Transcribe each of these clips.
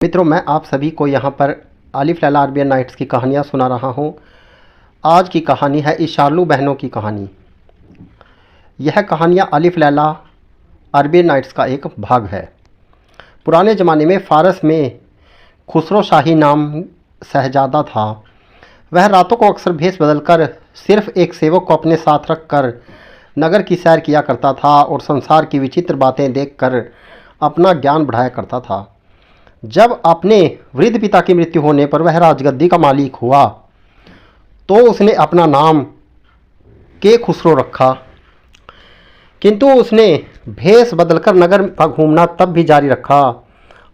मित्रों, मैं आप सभी को यहाँ पर आलिफ लैला अरबियन नाइट्स की कहानियाँ सुना रहा हूँ। आज की कहानी है इशारलू बहनों की कहानी। यह कहानियाँ आलिफ लैला अरबियन नाइट्स का एक भाग है। पुराने ज़माने में फ़ारस में खुसरो शाही नाम शहजादा था। वह रातों को अक्सर भेष बदलकर सिर्फ एक सेवक को अपने साथ रखकर नगर की सैर किया करता था और संसार की विचित्र बातें देखकर अपना ज्ञान बढ़ाया करता था। जब अपने वृद्ध पिता की मृत्यु होने पर वह राजगद्दी का मालिक हुआ तो उसने अपना नाम के खुसरो रखा, किंतु उसने भेष बदलकर नगर का घूमना तब भी जारी रखा।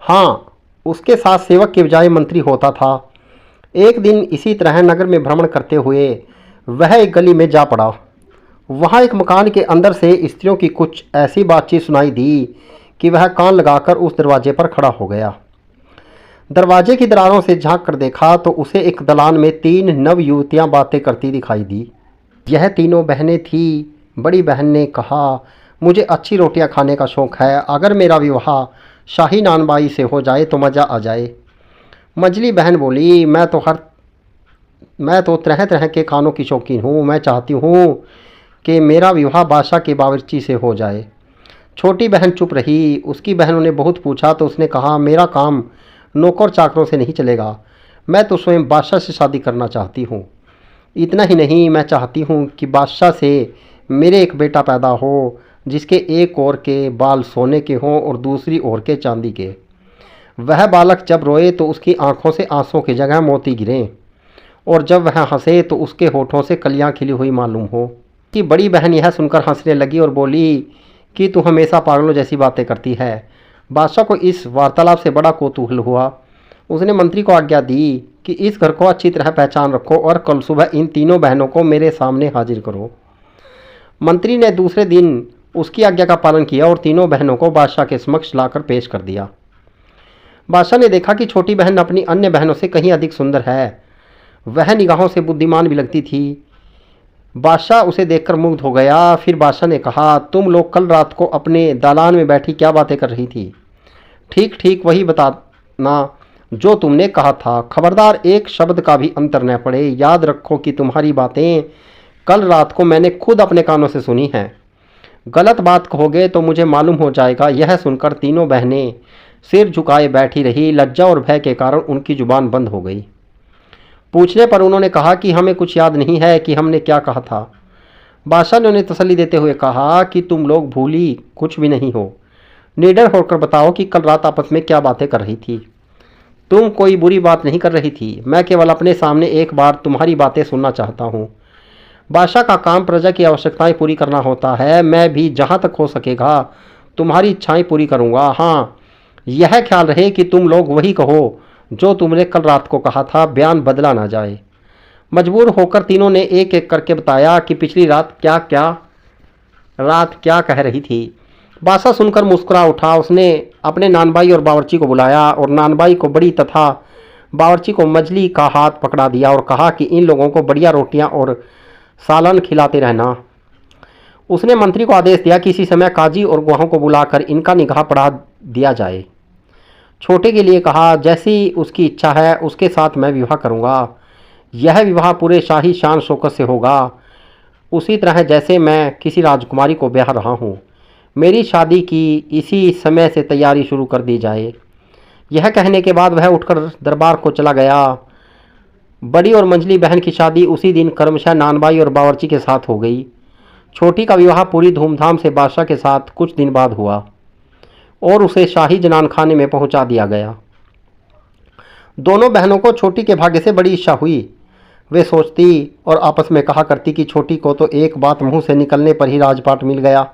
हाँ, उसके साथ सेवक के बजाय मंत्री होता था। एक दिन इसी तरह नगर में भ्रमण करते हुए वह एक गली में जा पड़ा। वहाँ एक मकान के अंदर से स्त्रियों की कुछ ऐसी बातचीत सुनाई दी कि वह कान लगाकर उस दरवाजे पर खड़ा हो गया। दरवाजे की दरारों से झांक कर देखा तो उसे एक दलान में 3 नव युवतियाँ बातें करती दिखाई दी। यह तीनों बहनें थीं। बड़ी बहन ने कहा, मुझे अच्छी रोटियां खाने का शौक़ है, अगर मेरा विवाह शाही नानबाई से हो जाए तो मज़ा आ जाए। मंझली बहन बोली, मैं तो तरह तरह के खानों की शौकीन हूँ, मैं चाहती हूँ कि मेरा विवाह बादशाह के बावर्ची से हो जाए। छोटी बहन चुप रही। उसकी बहनों ने बहुत पूछा तो उसने कहा, मेरा काम नौकर चाकरों से नहीं चलेगा, मैं तो स्वयं बादशाह से शादी करना चाहती हूँ। इतना ही नहीं, मैं चाहती हूँ कि बादशाह से मेरे एक बेटा पैदा हो जिसके एक ओर के बाल सोने के हों और दूसरी ओर के चांदी के। वह बालक जब रोए तो उसकी आंखों से आंसुओं की जगह मोती गिरें और जब वह हंसे तो उसके होठों से कलियां खिली हुई मालूम हो। कि बड़ी बहन यह सुनकर हंसने लगी और बोली कि तू हमेशा पागलों जैसी बातें करती है। बादशाह को इस वार्तालाप से बड़ा कौतूहल हुआ। उसने मंत्री को आज्ञा दी कि इस घर को अच्छी तरह पहचान रखो और कल सुबह इन तीनों बहनों को मेरे सामने हाजिर करो। मंत्री ने दूसरे दिन उसकी आज्ञा का पालन किया और तीनों बहनों को बादशाह के समक्ष लाकर पेश कर दिया। बादशाह ने देखा कि छोटी बहन अपनी अन्य बहनों से कहीं अधिक सुंदर है। वह निगाहों से बुद्धिमान भी लगती थी। बादशाह उसे देखकर मुग्ध हो गया। फिर बादशाह ने कहा, तुम लोग कल रात को अपने दालान में बैठी क्या बातें कर रही थी? ठीक ठीक वही बताना जो तुमने कहा था। खबरदार एक शब्द का भी अंतर न पड़े। याद रखो कि तुम्हारी बातें कल रात को मैंने खुद अपने कानों से सुनी हैं। गलत बात कहोगे तो मुझे मालूम हो जाएगा। यह सुनकर तीनों बहनें सिर झुकाए बैठी रही। लज्जा और भय के कारण उनकी जुबान बंद हो गई। पूछने पर उन्होंने कहा कि हमें कुछ याद नहीं है कि हमने क्या कहा था। बादशाह ने उन्हें तसल्ली देते हुए कहा कि तुम लोग भूली कुछ भी नहीं हो। निडर होकर बताओ कि कल रात आपस में क्या बातें कर रही थी। तुम कोई बुरी बात नहीं कर रही थी। मैं केवल अपने सामने एक बार तुम्हारी बातें सुनना चाहता हूँ। बादशाह का काम प्रजा की आवश्यकताएं पूरी करना होता है। मैं भी जहाँ तक हो सकेगा तुम्हारी इच्छाएं पूरी करूँगा। हाँ, यह ख्याल रहे कि तुम लोग वही कहो जो तुमने कल रात को कहा था, बयान बदला ना जाए। मजबूर होकर तीनों ने एक एक करके बताया कि पिछली रात क्या कह रही थी। बादशाह सुनकर मुस्कुरा उठा। उसने अपने नानबाई और बावर्ची को बुलाया और नानबाई को बड़ी तथा बावर्ची को मजली का हाथ पकड़ा दिया और कहा कि इन लोगों को बढ़िया रोटियां और सालन खिलाते रहना। उसने मंत्री को आदेश दिया कि इसी समय काजी और गवाहों को बुलाकर इनका निकाह पढ़ा दिया जाए। छोटे के लिए कहा, जैसी उसकी इच्छा है उसके साथ मैं विवाह करूँगा। यह विवाह पूरे शाही शान शौकत से होगा, उसी तरह जैसे मैं किसी राजकुमारी को ब्याह रहा हूँ। मेरी शादी की इसी समय से तैयारी शुरू कर दी जाए। यह कहने के बाद वह उठकर दरबार को चला गया। बड़ी और मंझली बहन की शादी उसी दिन क्रमशः नानबाई और बावर्ची के साथ हो गई। छोटी का विवाह पूरी धूमधाम से बादशाह के साथ कुछ दिन बाद हुआ और उसे शाही जनान खाने में पहुंचा दिया गया। दोनों बहनों को छोटी के भाग्य से बड़ी इच्छा हुई। वे सोचती और आपस में कहा करती कि छोटी को तो एक बात मुंह से निकलने पर ही राजपाट मिल गया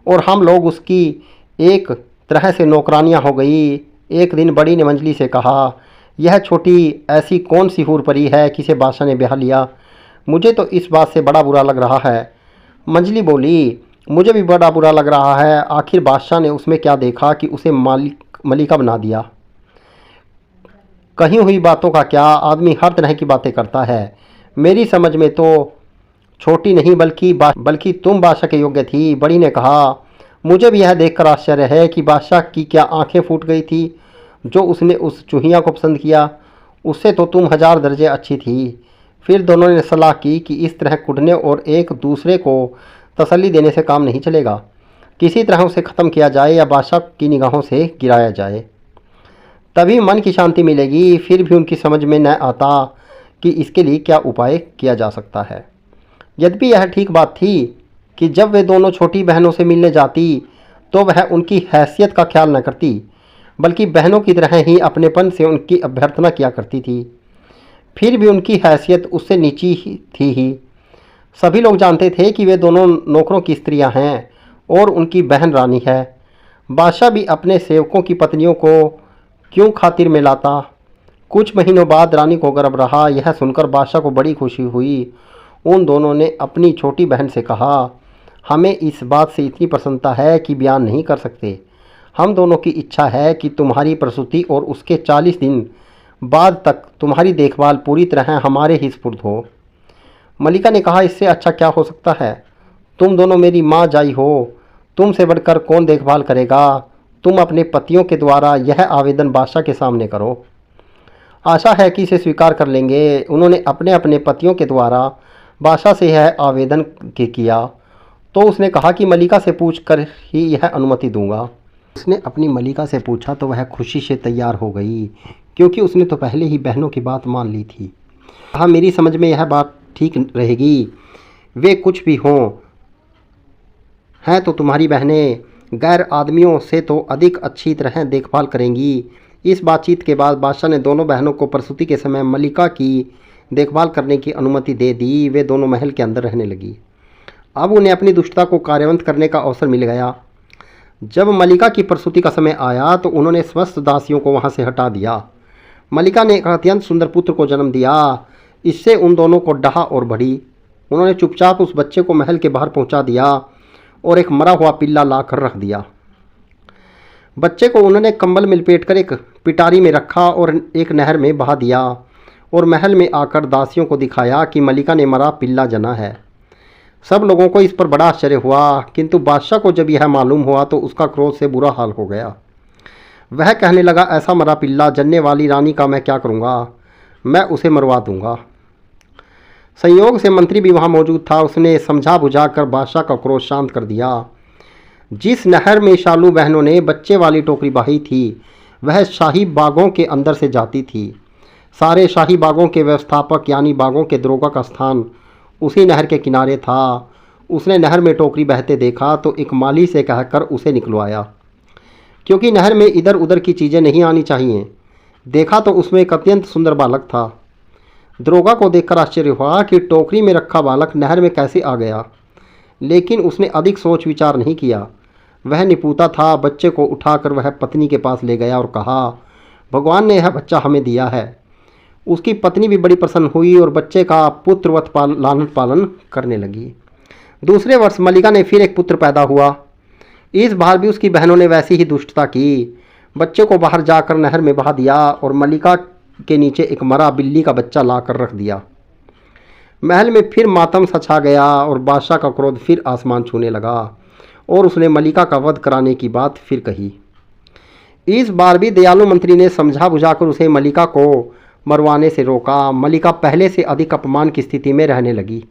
और हम लोग उसकी एक तरह से नौकरानियां हो गई। एक दिन बड़ी ने मंझली से कहा, यह छोटी ऐसी कौन सी हूर परी है कि इसे बादशाह ने ब्याह लिया? मुझे तो इस बात से बड़ा बुरा लग रहा है। मंझली बोली, मुझे भी बड़ा बुरा लग रहा है। आखिर बादशाह ने उसमें क्या देखा कि उसे मलिका बना दिया? कही हुई बातों का क्या, आदमी हर तरह की बातें करता है। मेरी समझ में तो छोटी नहीं बल्कि तुम बादशाह के योग्य थी। बड़ी ने कहा, मुझे भी यह देखकर आश्चर्य है कि बादशाह की क्या आंखें फूट गई थी। जो उसने उस चूहिया को पसंद किया, उससे तो तुम 1000 दर्जे अच्छी थी। फिर दोनों ने सलाह की कि इस तरह कुढ़ने और एक दूसरे को तसल्ली देने से काम नहीं चलेगा। किसी तरह उसे ख़त्म किया जाए या बादशाह की निगाहों से गिराया जाए, तभी मन की शांति मिलेगी। फिर भी उनकी समझ में न आता कि इसके लिए क्या उपाय किया जा सकता है। यद्यपि यह ठीक बात थी कि जब वे दोनों छोटी बहनों से मिलने जाती तो वह उनकी हैसियत का ख्याल न करती, बल्कि बहनों की तरह ही अपनेपन से उनकी अभ्यर्थना किया करती थी। फिर भी उनकी हैसियत उससे नीची ही थी ही। सभी लोग जानते थे कि वे दोनों नौकरों की स्त्रियां हैं और उनकी बहन रानी है। बादशाह भी अपने सेवकों की पत्नियों को क्यों खातिर में लाता। कुछ महीनों बाद रानी को गर्भ रहा। यह सुनकर बादशाह को बड़ी खुशी हुई। उन दोनों ने अपनी छोटी बहन से कहा, हमें इस बात से इतनी प्रसन्नता है कि बयान नहीं कर सकते। हम दोनों की इच्छा है कि तुम्हारी प्रसूति और उसके 40 दिन बाद तक तुम्हारी देखभाल पूरी तरह हमारे ही सुपुर्द हो। मलिका ने कहा, इससे अच्छा क्या हो सकता है। तुम दोनों मेरी माँ जाई हो, तुमसे बढ़कर कौन देखभाल करेगा। तुम अपने पतियों के द्वारा यह आवेदन बादशाह के सामने करो, आशा है कि इसे स्वीकार कर लेंगे। उन्होंने अपने अपने पतियों के द्वारा बादशाह से यह आवेदन किया तो उसने कहा कि मलिका से पूछ कर ही यह अनुमति दूंगा। उसने अपनी मलिका से पूछा तो वह खुशी से तैयार हो गई, क्योंकि उसने तो पहले ही बहनों की बात मान ली थी। हाँ, मेरी समझ में यह बात ठीक रहेगी। वे कुछ भी हों, हैं तो तुम्हारी बहनें गैर आदमियों से तो अधिक अच्छी तरह देखभाल करेंगी। इस बातचीत के बाद बादशाह ने दोनों बहनों को प्रसूति के समय मलिका की देखभाल करने की अनुमति दे दी। वे दोनों महल के अंदर रहने लगी। अब उन्हें अपनी दुष्टता को कार्यान्वित करने का अवसर मिल गया। जब मलिका की प्रसूति का समय आया तो उन्होंने समस्त दासियों को वहां से हटा दिया। मलिका ने एक अत्यंत सुंदर पुत्र को जन्म दिया। इससे उन दोनों को डाह और बढ़ी। उन्होंने चुपचाप उस बच्चे को महल के बाहर पहुंचा दिया और एक मरा हुआ पिल्ला लाकर रख दिया। बच्चे को उन्होंने कंबल में लपेटकर एक पिटारी में रखा और एक नहर में बहा दिया और महल में आकर दासियों को दिखाया कि मलिका ने मरा पिल्ला जना है। सब लोगों को इस पर बड़ा आश्चर्य हुआ, किंतु बादशाह को जब यह मालूम हुआ तो उसका क्रोध से बुरा हाल हो गया। वह कहने लगा, ऐसा मरा पिल्ला जनने वाली रानी का मैं क्या करूँगा, मैं उसे मरवा दूंगा। संयोग से मंत्री भी वहाँ मौजूद था। उसने समझा बुझा कर बादशाह का क्रोध शांत कर दिया। जिस नहर में शालू बहनों ने बच्चे वाली टोकरी बहाई थी वह शाही बागों के अंदर से जाती थी। सारे शाही बागों के व्यवस्थापक यानी बागों के दरोगा का स्थान उसी नहर के किनारे था। उसने नहर में टोकरी बहते देखा तो एक माली से कहकर उसे निकलवाया, क्योंकि नहर में इधर उधर की चीज़ें नहीं आनी चाहिए। देखा तो उसमें एक अत्यंत सुंदर बालक था। दरोगा को देखकर आश्चर्य हुआ कि टोकरी में रखा बालक नहर में कैसे आ गया, लेकिन उसने अधिक सोच विचार नहीं किया। वह निपुता था। बच्चे को उठाकर वह पत्नी के पास ले गया और कहा, भगवान ने यह बच्चा हमें दिया है। उसकी पत्नी भी बड़ी प्रसन्न हुई और बच्चे का पुत्रवत लालन पालन करने लगी। दूसरे वर्ष मलिका ने फिर एक पुत्र पैदा हुआ। इस बार भी उसकी बहनों ने वैसी ही दुष्टता की। बच्चे को बाहर जाकर नहर में बहा दिया और मलिका के नीचे एक मरा बिल्ली का बच्चा लाकर रख दिया। महल में फिर मातम सा छा गया और बादशाह का क्रोध फिर आसमान छूने लगा और उसने मलिका का वध कराने की बात फिर कही। इस बार भी दयालु मंत्री ने समझा बुझाकर उसे मलिका को मरवाने से रोका। मलिका पहले से अधिक अपमान की स्थिति में रहने लगी।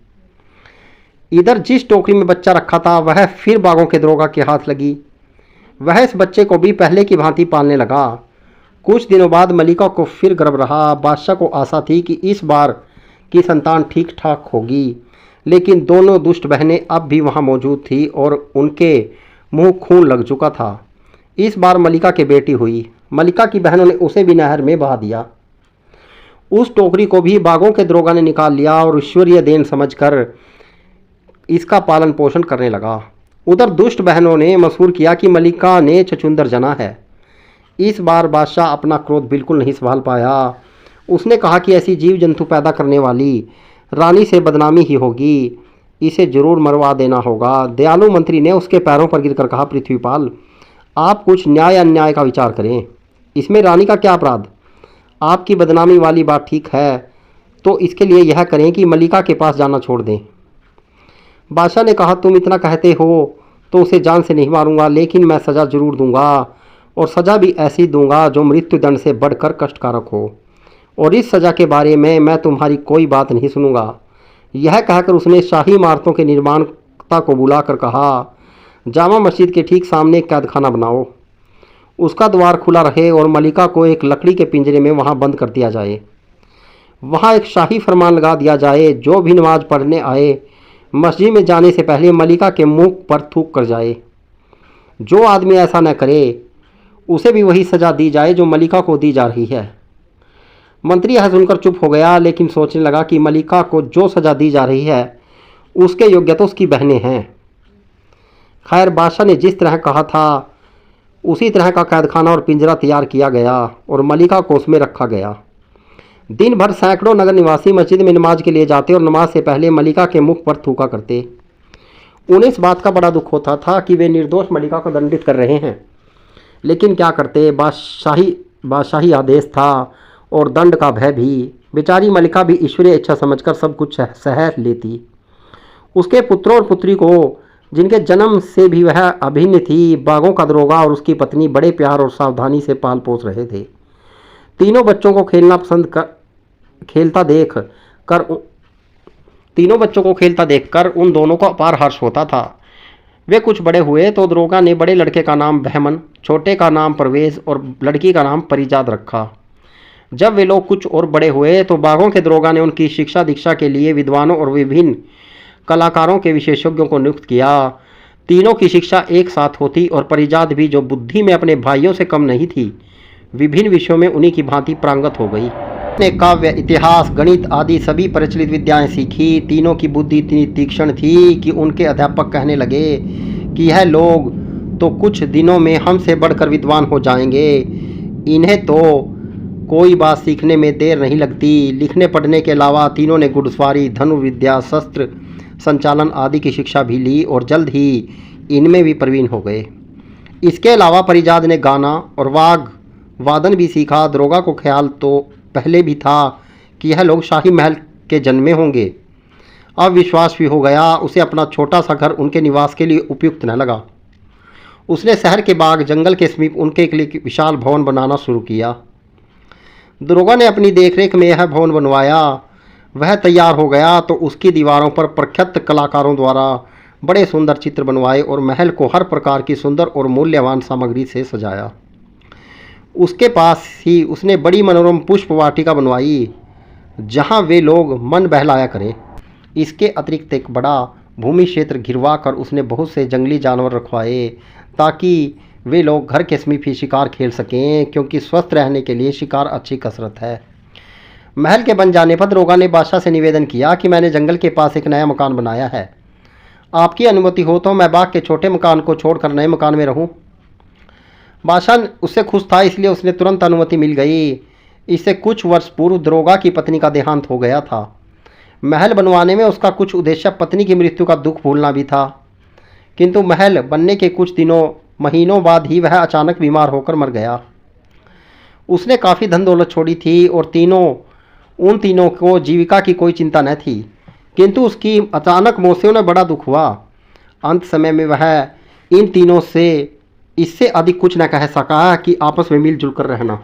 इधर जिस टोकरी में बच्चा रखा था वह फिर बागों के दरोगा के हाथ लगी। वह इस बच्चे को भी पहले की भांति पालने लगा। कुछ दिनों बाद मलिका को फिर गर्भ रहा। बादशाह को आशा थी कि इस बार की संतान ठीक ठाक होगी, लेकिन दोनों दुष्ट बहनें अब भी वहां मौजूद थी और उनके मुंह खून लग चुका था। इस बार मलिका की बेटी हुई। मलिका की बहनों ने उसे भी नहर में बहा दिया। उस टोकरी को भी बागों के दरोगा ने निकाल लिया और ईश्वरीय देन समझकर इसका पालन पोषण करने लगा। उधर दुष्ट बहनों ने मशहूर किया कि मलिका ने छछूंदर जना है। इस बार बादशाह अपना क्रोध बिल्कुल नहीं संभाल पाया। उसने कहा कि ऐसी जीव जंतु पैदा करने वाली रानी से बदनामी ही होगी, इसे जरूर मरवा देना होगा। दयालु मंत्री ने उसके पैरों पर गिरकर कहा, पृथ्वीपाल, आप कुछ न्याय अन्याय का विचार करें। इसमें रानी का क्या अपराध। आपकी बदनामी वाली बात ठीक है, तो इसके लिए यह करें कि मलिका के पास जाना छोड़ दें। बादशाह ने कहा, तुम इतना कहते हो तो उसे जान से नहीं मारूंगा, लेकिन मैं सज़ा जरूर दूंगा। और सज़ा भी ऐसी दूंगा जो मृत्युदंड से बढ़कर कष्टकारक हो, और इस सज़ा के बारे में मैं तुम्हारी कोई बात नहीं सुनूंगा। यह कहकर उसने शाही इमारतों के निर्माणकर्ता को बुलाकर कहा, जामा मस्जिद के ठीक सामने एक कैदखाना बनाओ। उसका द्वार खुला रहे और मलिका को एक लकड़ी के पिंजरे में वहाँ बंद कर दिया जाए। वहाँ एक शाही फरमान लगा दिया जाए, जो भी नमाज पढ़ने आए मस्जिद में जाने से पहले मलिका के मुंह पर थूक कर जाए। जो आदमी ऐसा न करे उसे भी वही सज़ा दी जाए जो मलिका को दी जा रही है। मंत्री यह सुनकर चुप हो गया, लेकिन सोचने लगा कि मलिका को जो सज़ा दी जा रही है उसके योग्य तो उसकी बहनें हैं। खैर, बादशाह ने जिस तरह कहा था उसी तरह का कैदखाना और पिंजरा तैयार किया गया और मलिका को उसमें रखा गया। दिन भर सैकड़ों नगर निवासी मस्जिद में नमाज के लिए जाते और नमाज से पहले मलिका के मुख पर थूका करते। उन्हें इस बात का बड़ा दुख होता था कि वे निर्दोष मलिका को दंडित कर रहे हैं, लेकिन क्या करते, बादशाही आदेश था और दंड का भय भी। बेचारी मलिका भी ईश्वरीय इच्छा समझकर सब कुछ सह लेती। उसके पुत्रों और पुत्री को, जिनके जन्म से भी वह अभिन्न थी, बागों का दरोगा और उसकी पत्नी बड़े प्यार और सावधानी से पाल पोस रहे थे। तीनों बच्चों को खेलता देखकर उन दोनों को अपार हर्ष होता था। वे कुछ बड़े हुए तो दरोगा ने बड़े लड़के का नाम बहमन, छोटे का नाम परवेज और लड़की का नाम परिजाद रखा। जब वे लोग कुछ और बड़े हुए तो बागों के दरोगा ने उनकी शिक्षा दीक्षा के लिए विद्वानों और विभिन्न कलाकारों के विशेषज्ञों को नियुक्त किया। तीनों की शिक्षा एक साथ होती और परिजाद भी, जो बुद्धि में अपने भाइयों से कम नहीं थी, विभिन्न विषयों में उन्हीं की भांति प्रांगत हो गई। ने काव्य, इतिहास, गणित आदि सभी प्रचलित विद्याएं सीखी। तीनों की बुद्धि इतनी तीक्ष्ण थी कि उनके अध्यापक कहने लगे कि यह लोग तो कुछ दिनों में हमसे बढ़कर विद्वान हो जाएंगे। इन्हें तो कोई बात सीखने में देर नहीं लगती। लिखने पढ़ने के अलावा तीनों ने घुड़सवारी, धनुर्विद्या, शस्त्र संचालन आदि की शिक्षा भी ली और जल्द ही इनमें भी प्रवीण हो गए। इसके अलावा परिजाद ने गाना और वादन भी सीखा। दरोगा को ख्याल तो पहले भी था कि यह लोग शाही महल के जन्मे होंगे। अब विश्वास भी हो गया। उसे अपना छोटा सा घर उनके निवास के लिए उपयुक्त न लगा। उसने शहर के बाग, जंगल के समीप उनके लिए विशाल भवन बनाना शुरू किया। दरोगा ने अपनी देखरेख में यह भवन बनवाया। वह तैयार हो गया तो उसकी दीवारों पर प्रख्यात कलाकारों द्वारा बड़े सुंदर चित्र बनवाए और महल को हर प्रकार की सुंदर और मूल्यवान सामग्री से सजाया। उसके पास ही उसने बड़ी मनोरम पुष्प वाटिका बनवाई, जहां वे लोग मन बहलाया करें। इसके अतिरिक्त एक बड़ा भूमि क्षेत्र घिरवा कर उसने बहुत से जंगली जानवर रखवाए, ताकि वे लोग घर के समीप ही शिकार खेल सकें, क्योंकि स्वस्थ रहने के लिए शिकार अच्छी कसरत है। महल के बन जाने पर दरोगा ने बादशाह से निवेदन किया कि मैंने जंगल के पास एक नया मकान बनाया है। आपकी अनुमति हो तो मैं बाग के छोटे मकान को छोड़कर नए मकान में रहूं। बादशाह उससे खुश था, इसलिए उसने तुरंत अनुमति मिल गई। इससे कुछ वर्ष पूर्व दरोगा की पत्नी का देहांत हो गया था। महल बनवाने में उसका कुछ उद्देश्य पत्नी की मृत्यु का दुख भूलना भी था, किंतु महल बनने के कुछ महीनों बाद ही वह अचानक बीमार होकर मर गया। उसने काफ़ी धन दौलत छोड़ी थी और उन तीनों को जीविका की कोई चिंता न थी, किंतु उसकी अचानक मौत से उन्हें बड़ा दुख हुआ। अंत समय में वह इन तीनों से इससे अधिक कुछ न कह सका कि आपस में मिलजुल कर रहना।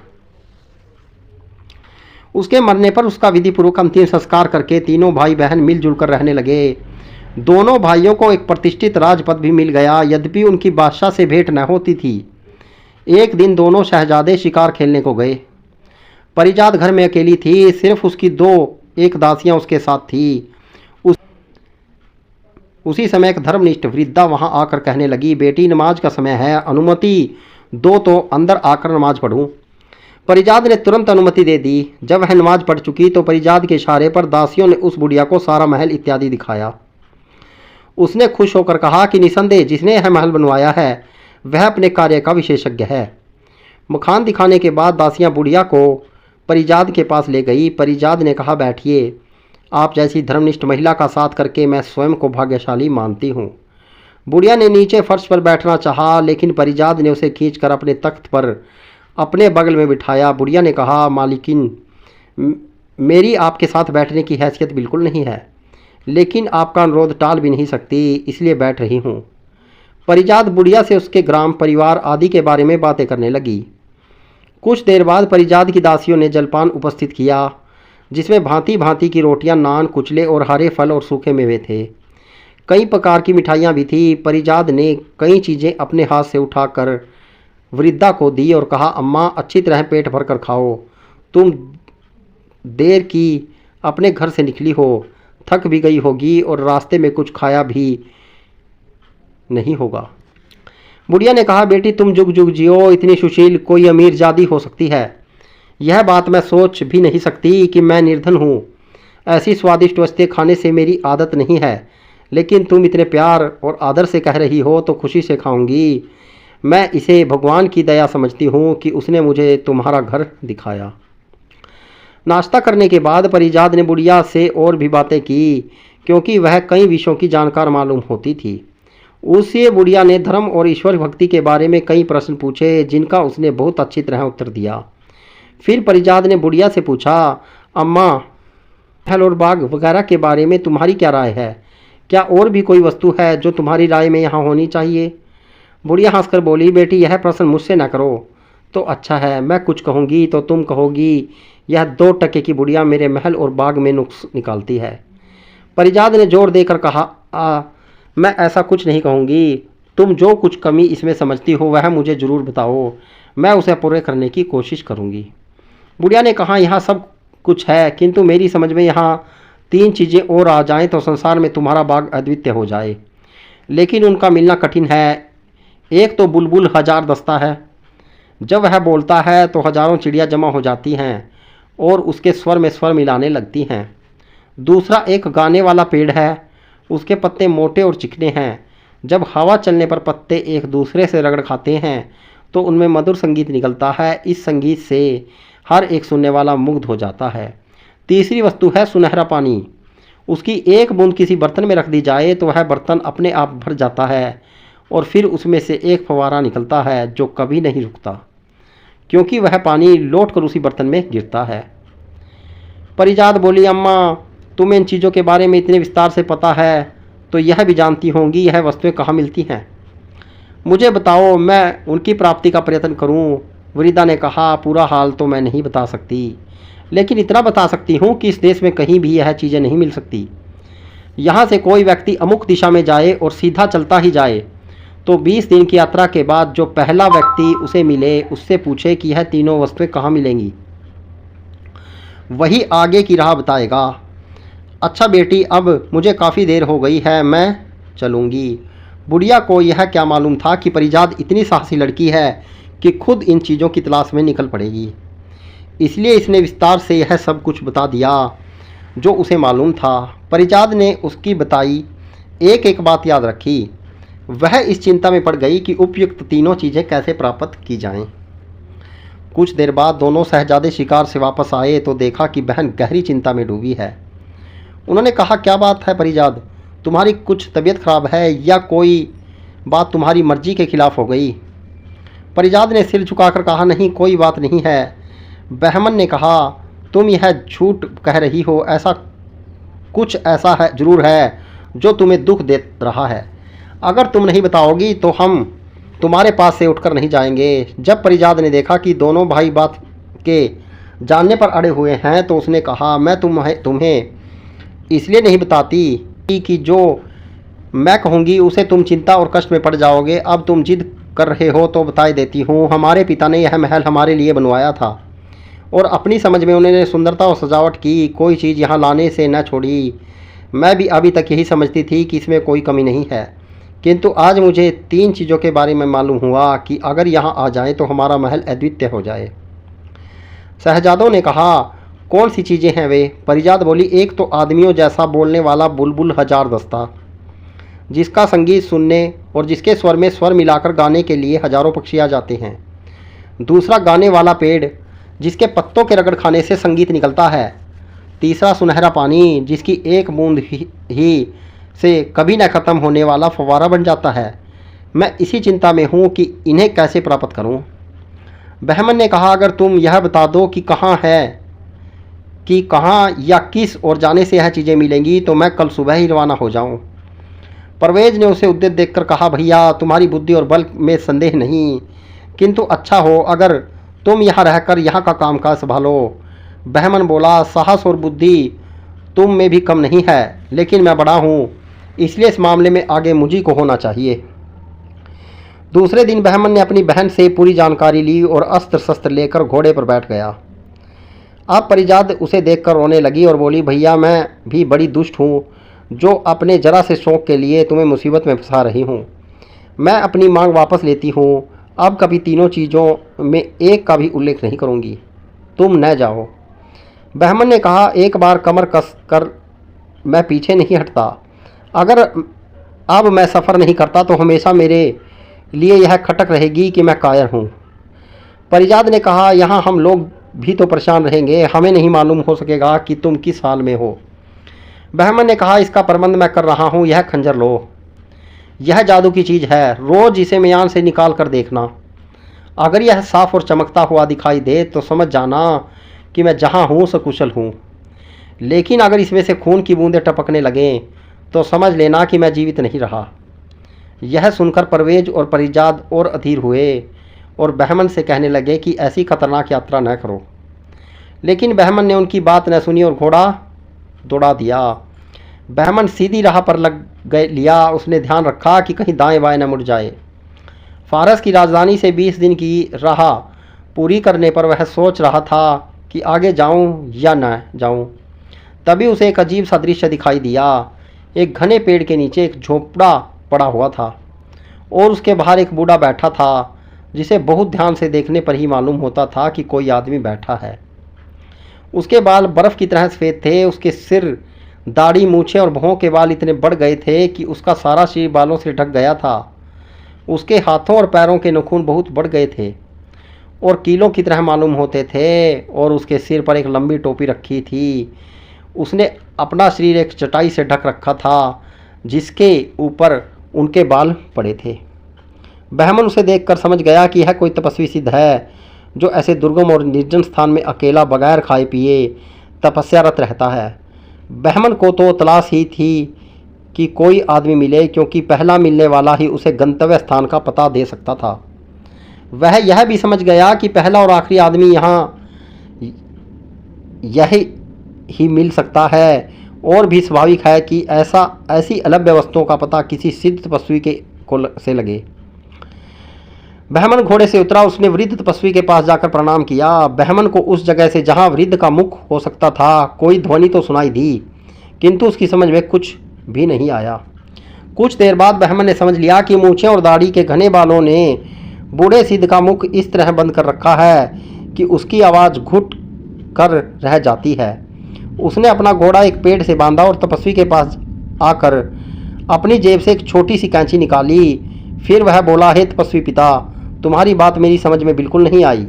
उसके मरने पर उसका विधिपूर्वक अंतिम संस्कार करके तीनों भाई बहन मिलजुल कर रहने लगे। दोनों भाइयों को एक प्रतिष्ठित राजपद भी मिल गया, यद्यपि उनकी बादशाह से भेंट न होती थी। एक दिन दोनों शहजादे शिकार खेलने को गए। परिजाद घर में अकेली थी, सिर्फ उसकी एक दासियां उसके साथ थी। उसी समय एक धर्मनिष्ठ वृद्धा वहां आकर कहने लगी, बेटी नमाज का समय है, अनुमति दो तो अंदर आकर नमाज पढ़ूं। परिजाद ने तुरंत अनुमति दे दी। जब वह नमाज पढ़ चुकी तो परिजाद के इशारे पर दासियों ने उस बुढ़िया को सारा महल इत्यादि दिखाया। उसने खुश होकर कहा कि निसंदेह जिसने यह महल बनवाया है वह अपने कार्य का विशेषज्ञ है। मकान दिखाने के बाद दासियां बुढ़िया को परिजाद के पास ले गई। परिजाद ने कहा, बैठिए, आप जैसी धर्मनिष्ठ महिला का साथ करके मैं स्वयं को भाग्यशाली मानती हूँ। बुढ़िया ने नीचे फर्श पर बैठना चाहा, लेकिन परिजाद ने उसे खींचकर अपने तख्त पर अपने बगल में बिठाया। बुढ़िया ने कहा, मालिकिन, मेरी आपके साथ बैठने की हैसियत बिल्कुल नहीं है, लेकिन आपका अनुरोध टाल भी नहीं सकती, इसलिए बैठ रही हूँ। परिजात बुढ़िया से उसके ग्राम, परिवार आदि के बारे में बातें करने लगी। कुछ देर बाद परिजात की दासियों ने जलपान उपस्थित किया, जिसमें भांति भांति की रोटियां, नान, कुचले और हरे फल और सूखे मेवे थे। कई प्रकार की मिठाइयाँ भी थी। परिजात ने कई चीज़ें अपने हाथ से उठाकर वृद्धा को दी और कहा, अम्मा, अच्छी तरह पेट भर कर खाओ। तुम देर की अपने घर से निकली हो, थक भी गई होगी और रास्ते में कुछ खाया भी नहीं होगा। बुढ़िया ने कहा, बेटी, तुम जुग जुग जियो, इतनी सुशील कोई अमीर जादी हो सकती है? यह बात मैं सोच भी नहीं सकती कि मैं निर्धन हूँ। ऐसी स्वादिष्ट वस्तुएं खाने से मेरी आदत नहीं है, लेकिन तुम इतने प्यार और आदर से कह रही हो तो खुशी से खाऊंगी। मैं इसे भगवान की दया समझती हूँ कि उसने मुझे तुम्हारा घर दिखाया। नाश्ता करने के बाद परिजात ने बुढ़िया से और भी बातें की, क्योंकि वह कई विषयों की जानकार मालूम होती थी। उससे बुढ़िया ने धर्म और ईश्वर भक्ति के बारे में कई प्रश्न पूछे, जिनका उसने बहुत अच्छी तरह उत्तर दिया। फिर परिजात ने बुढ़िया से पूछा, अम्मा, महल और बाग वगैरह के बारे में तुम्हारी क्या राय है? क्या और भी कोई वस्तु है जो तुम्हारी राय में यहाँ होनी चाहिए? बुढ़िया हंसकर बोली, बेटी, यह प्रश्न मुझसे न करो तो अच्छा है। मैं कुछ कहूँगी तो तुम कहोगी यह 2 टके की बुढ़िया मेरे महल और बाग में नुक्स निकालती है। परिजात ने जोर देकर कहा, मैं ऐसा कुछ नहीं कहूँगी। तुम जो कुछ कमी इसमें समझती हो वह मुझे ज़रूर बताओ, मैं उसे पूरे करने की कोशिश करूँगी। बुढ़िया ने कहा, यहाँ सब कुछ है, किंतु मेरी समझ में यहाँ 3 चीज़ें और आ जाएं तो संसार में तुम्हारा बाग अद्वितीय हो जाए, लेकिन उनका मिलना कठिन है। एक तो बुलबुल हजार दस्ता है। जब वह बोलता है तो हजारों चिड़िया जमा हो जाती हैं और उसके स्वर में स्वर मिलाने लगती हैं। दूसरा एक गाने वाला पेड़ है। उसके पत्ते मोटे और चिकने हैं। जब हवा चलने पर पत्ते एक दूसरे से रगड़ खाते हैं तो उनमें मधुर संगीत निकलता है। इस संगीत से हर एक सुनने वाला मुग्ध हो जाता है। तीसरी वस्तु है सुनहरा पानी। उसकी एक बूंद किसी बर्तन में रख दी जाए तो वह बर्तन अपने आप भर जाता है और फिर उसमें से एक फव्वारा निकलता है जो कभी नहीं रुकता, क्योंकि वह पानी लौट कर उसी बर्तन में गिरता है। परिजात बोली, अम्मा, तुम्हें इन चीज़ों के बारे में इतने विस्तार से पता है तो यह भी जानती होंगी यह वस्तुएं कहाँ मिलती हैं। मुझे बताओ, मैं उनकी प्राप्ति का प्रयत्न करूं। वृद्धा ने कहा, पूरा हाल तो मैं नहीं बता सकती, लेकिन इतना बता सकती हूँ कि इस देश में कहीं भी यह चीज़ें नहीं मिल सकती। यहाँ से कोई व्यक्ति अमुक दिशा में जाए और सीधा चलता ही जाए तो 20 दिन की यात्रा के बाद जो पहला व्यक्ति उसे मिले उससे पूछे कि यह तीनों वस्तुएं कहाँ मिलेंगी, वही आगे की राह बताएगा। अच्छा बेटी, अब मुझे काफ़ी देर हो गई है, मैं चलूँगी। बुढ़िया को यह क्या मालूम था कि परिजात इतनी साहसी लड़की है कि खुद इन चीज़ों की तलाश में निकल पड़ेगी। इसलिए इसने विस्तार से यह सब कुछ बता दिया जो उसे मालूम था। परिजात ने उसकी बताई एक एक बात याद रखी। वह इस चिंता में पड़ गई कि उपयुक्त तीनों चीज़ें कैसे प्राप्त की जाएं। कुछ देर बाद दोनों शहजादे शिकार से वापस आए तो देखा कि बहन गहरी चिंता में डूबी है। उन्होंने कहा, क्या बात है परिजात, तुम्हारी कुछ तबीयत खराब है या कोई बात तुम्हारी मर्जी के खिलाफ हो गई? परिजात ने सिर झुकाकर कहा, नहीं, कोई बात नहीं है। बहमन ने कहा, तुम यह झूठ कह रही हो, कुछ ऐसा है जरूर है जो तुम्हें दुख दे रहा है। अगर तुम नहीं बताओगी तो हम तुम्हारे पास से उठकर नहीं जाएंगे। जब परिजात ने देखा कि दोनों भाई बात के जानने पर अड़े हुए हैं तो उसने कहा, मैं तुम्हें इसलिए नहीं बताती कि जो मैं कहूँगी उसे तुम चिंता और कष्ट में पड़ जाओगे। अब तुम जिद कर रहे हो तो बता देती हूँ। हमारे पिता ने यह महल हमारे लिए बनवाया था और अपनी समझ में उन्होंने सुंदरता और सजावट की, कोई चीज़ यहाँ लाने से न छोड़ी। मैं भी अभी तक यही समझती थी कि इसमें कोई कमी नहीं है, किंतु आज मुझे 3 चीज़ों के बारे में मालूम हुआ कि अगर यहाँ आ जाएं तो हमारा महल अद्वितीय हो जाए। शहजादों ने कहा, कौन सी चीज़ें हैं वे? परिजात बोली, एक तो आदमियों जैसा बोलने वाला बुलबुल हजार दस्ता, जिसका संगीत सुनने और जिसके स्वर में स्वर मिलाकर गाने के लिए हजारों पक्षी आ जाते हैं। दूसरा गाने वाला पेड़, जिसके पत्तों के रगड़ खाने से संगीत निकलता है। तीसरा सुनहरा पानी, जिसकी एक बूंद ही से कभी न खत्म होने वाला फव्वारा बन जाता है। मैं इसी चिंता में हूँ कि इन्हें कैसे प्राप्त करूँ। बहमन ने कहा, अगर तुम यह बता दो कि कहाँ या किस और जाने से यह चीज़ें मिलेंगी तो मैं कल सुबह ही रवाना हो जाऊँ। परवेज ने उसे उद्यत देखकर कहा, भैया तुम्हारी बुद्धि और बल में संदेह नहीं, किंतु अच्छा हो अगर तुम यहाँ रहकर यहाँ का कामकाज संभालो। बहमन बोला, साहस और बुद्धि तुम में भी कम नहीं है, लेकिन मैं बड़ा हूँ, इसलिए इस मामले में आगे मुझी को होना चाहिए। दूसरे दिन बहमन ने अपनी बहन से पूरी जानकारी ली और अस्त्र शस्त्र लेकर घोड़े पर बैठ गया। अब परिजाद उसे देखकर रोने लगी और बोली, भैया मैं भी बड़ी दुष्ट हूँ, जो अपने जरा से शौक के लिए तुम्हें मुसीबत में फंसा रही हूँ। मैं अपनी मांग वापस लेती हूँ, अब कभी तीनों चीज़ों में एक का भी उल्लेख नहीं करूँगी, तुम न जाओ। बहमन ने कहा, एक बार कमर कस कर मैं पीछे नहीं हटता, अगर अब मैं सफ़र नहीं करता तो हमेशा मेरे लिए यह खटक रहेगी कि मैं कायर हूँ। परिजाद ने कहा, यहाँ हम लोग भी तो परेशान रहेंगे, हमें नहीं मालूम हो सकेगा कि तुम किस हाल में हो। बहमन ने कहा, इसका प्रबंध मैं कर रहा हूँ, यह खंजर लो, यह जादू की चीज़ है, रोज़ इसे मियान से निकाल कर देखना, अगर यह साफ और चमकता हुआ दिखाई दे तो समझ जाना कि मैं जहाँ हूँ सकुशल हूँ, लेकिन अगर इसमें से खून की बूंदें टपकने लगें तो समझ लेना कि मैं जीवित नहीं रहा। यह सुनकर परवेज और परिजाद और अधीर हुए और बहमन से कहने लगे कि ऐसी खतरनाक यात्रा न करो, लेकिन बहमन ने उनकी बात न सुनी और घोड़ा दौड़ा दिया। बहमन सीधी राह पर लिया, उसने ध्यान रखा कि कहीं दाएं बाएं न मुड़ जाए। फारस की राजधानी से 20 दिन की राह पूरी करने पर वह सोच रहा था कि आगे जाऊं या न जाऊं। तभी उसे एक अजीब सा दृश्य दिखाई दिया। एक घने पेड़ के नीचे एक झोपड़ा पड़ा हुआ था और उसके बाहर एक बूढ़ा बैठा था, जिसे बहुत ध्यान से देखने पर ही मालूम होता था कि कोई आदमी बैठा है। उसके बाल बर्फ़ की तरह सफ़ेद थे, उसके सिर, दाढ़ी, मूछें और भौं के बाल इतने बढ़ गए थे कि उसका सारा शरीर बालों से ढक गया था। उसके हाथों और पैरों के नाखून बहुत बढ़ गए थे और कीलों की तरह मालूम होते थे, और उसके सिर पर एक लंबी टोपी रखी थी। उसने अपना शरीर एक चटाई से ढक रखा था, जिसके ऊपर उनके बाल पड़े थे। बहमन उसे देखकर समझ गया कि यह कोई तपस्वी सिद्ध है, जो ऐसे दुर्गम और निर्जन स्थान में अकेला बगैर खाए पिए तपस्यारत रहता है। बहमन को तो तलाश ही थी कि कोई आदमी मिले, क्योंकि पहला मिलने वाला ही उसे गंतव्य स्थान का पता दे सकता था। वह यह भी समझ गया कि पहला और आखिरी आदमी यहाँ यही ही मिल सकता है, और भी स्वाभाविक है कि ऐसी अलभ्य वस्तुओं का पता किसी सिद्ध तपस्वी से लगे। बहमन घोड़े से उतरा, उसने वृद्ध तपस्वी के पास जाकर प्रणाम किया। बहमन को उस जगह से जहाँ वृद्ध का मुख हो सकता था कोई ध्वनि तो सुनाई दी, किंतु उसकी समझ में कुछ भी नहीं आया। कुछ देर बाद बहमन ने समझ लिया कि मूछें और दाढ़ी के घने बालों ने बूढ़े सिद्ध का मुख इस तरह बंद कर रखा है कि उसकी आवाज़ घुट कर रह जाती है। उसने अपना घोड़ा एक पेड़ से बांधा और तपस्वी के पास आकर अपनी जेब से एक छोटी सी कैंची निकाली। फिर वह बोला, हे तपस्वी पिता, तुम्हारी बात मेरी समझ में बिल्कुल नहीं आई।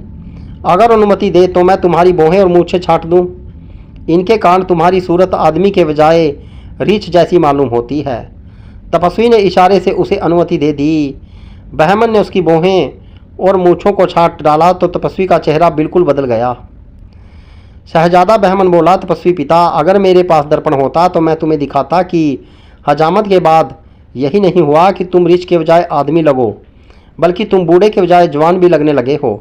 अगर अनुमति दे तो मैं तुम्हारी भौहें और मूछें छाँट दूं। इनके कारण तुम्हारी सूरत आदमी के बजाय रीछ जैसी मालूम होती है। तपस्वी ने इशारे से उसे अनुमति दे दी। बहमन ने उसकी भौहें और मूछों को छाँट डाला तो तपस्वी का चेहरा बिल्कुल बदल गया। शहजादा बहमन बोला, तपस्वी पिता, अगर मेरे पास दर्पण होता तो मैं तुम्हें दिखाता कि हजामत के बाद यही नहीं हुआ कि तुम रीछ के बजाय आदमी लगो, बल्कि तुम बूढ़े के बजाय जवान भी लगने लगे हो।